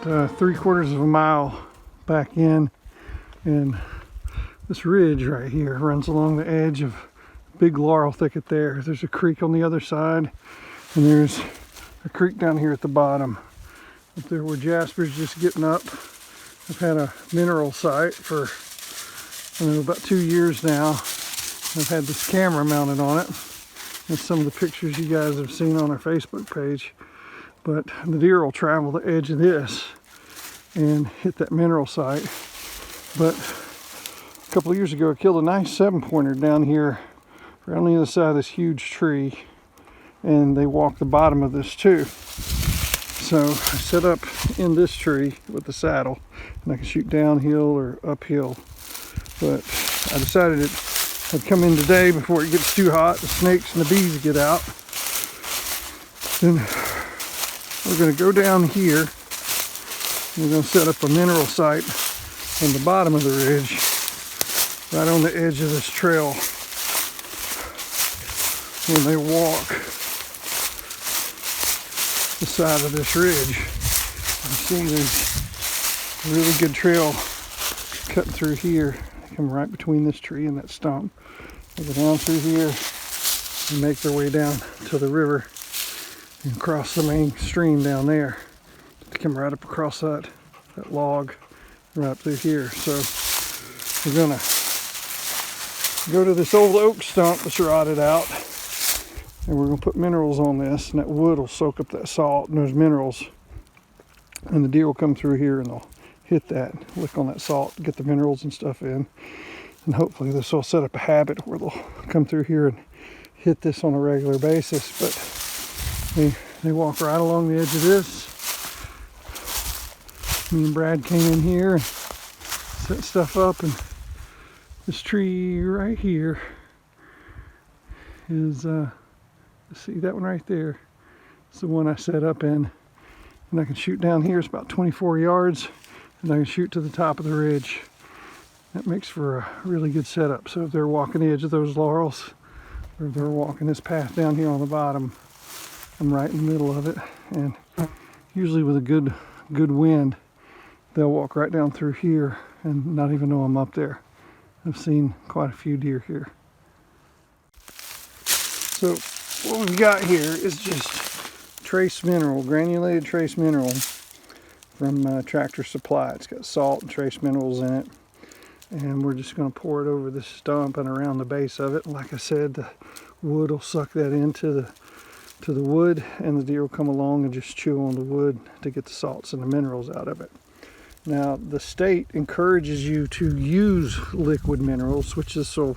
3/4 of a mile back in, and this ridge right here runs along the edge of a big laurel thicket there. There's a creek on the other side, and there's a creek down here at the bottom. Up there where Jasper's just getting up. I've had a mineral site for about 2 years now. I've had this camera mounted on it. That's some of the pictures you guys have seen on our Facebook page. But the deer will travel the edge of this and hit that mineral site. But a couple of years ago, I killed a nice 7-pointer down here right on the other side of this huge tree, and they walked the bottom of this too. So I set up in this tree with the saddle, and I can shoot downhill or uphill. But I decided I'd come in today before it gets too hot, the snakes and the bees get out. Then we're going to go down here. We're going to set up a mineral site on the bottom of the ridge, right on the edge of this trail. When they walk the side of this ridge, you see there's a really good trail cutting through here. They come right between this tree and that stump. They go down through here and make their way down to the river and cross the main stream down there. They come right up across that log right up through here. So we're gonna go to this old oak stump that's rotted out, and we're gonna put minerals on this, and that wood will soak up that salt and those minerals, and the deer will come through here and they'll hit that, lick on that salt, get the minerals and stuff in, and hopefully this will set up a habit where they'll come through here and hit this on a regular basis. But they walk right along the edge of this. Me and Brad came in here and set stuff up, and this tree right here is see that one right there? It's the one I set up in, and I can shoot down here. It's about 24 yards, and I can shoot to the top of the ridge. That makes for a really good setup. So if they're walking the edge of those laurels, or if they're walking this path down here on the bottom, I'm right in the middle of it, and usually with a good wind, they'll walk right down through here and not even know I'm up there. I've seen quite a few deer here. So what we've got here is just trace mineral, granulated trace mineral from Tractor Supply. It's got salt and trace minerals in it, and we're just going to pour it over this stump and around the base of it. Like I said, the wood will suck that into the wood, and the deer will come along and just chew on the wood to get the salts and the minerals out of it. Now, the state encourages you to use liquid minerals, which this will,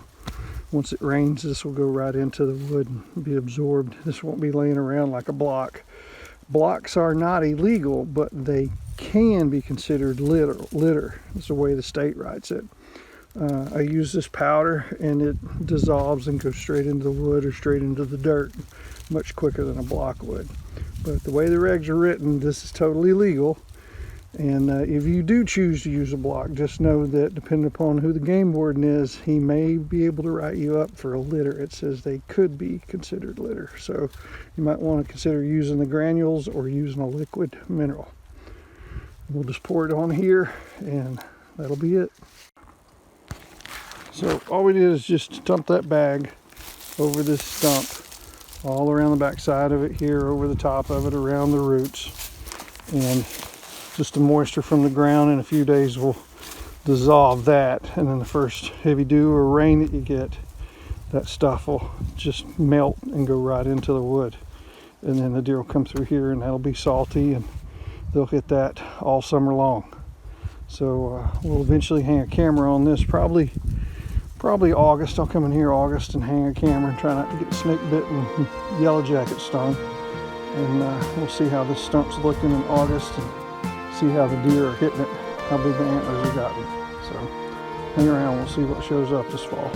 once it rains, this will go right into the wood and be absorbed. This won't be laying around like a block. Blocks are not illegal, but they can be considered litter. That's the way the state writes it. I use this powder, and it dissolves and goes straight into the wood or straight into the dirt much quicker than a block would. But the way the regs are written, this is totally legal. And if you do choose to use a block, just know that depending upon who the game warden is, he may be able to write you up for a litter. It says they could be considered litter. So you might want to consider using the granules or using a liquid mineral. We'll just pour it on here, and that'll be it. So all we did is just dump that bag over this stump, all around the back side of it here, over the top of it, around the roots. And just the moisture from the ground in a few days will dissolve that, and then the first heavy dew or rain that you get, that stuff will just melt and go right into the wood, and then the deer will come through here, and that'll be salty, and they'll hit that all summer long. So we'll eventually hang a camera on this, probably August. I'll come in here August and hang a camera and try not to get snake bitten and yellow jacket stung, and we'll see how this stump's looking in August, and see how the deer are hitting it, how big the antlers have gotten. So hang around, we'll see what shows up this fall.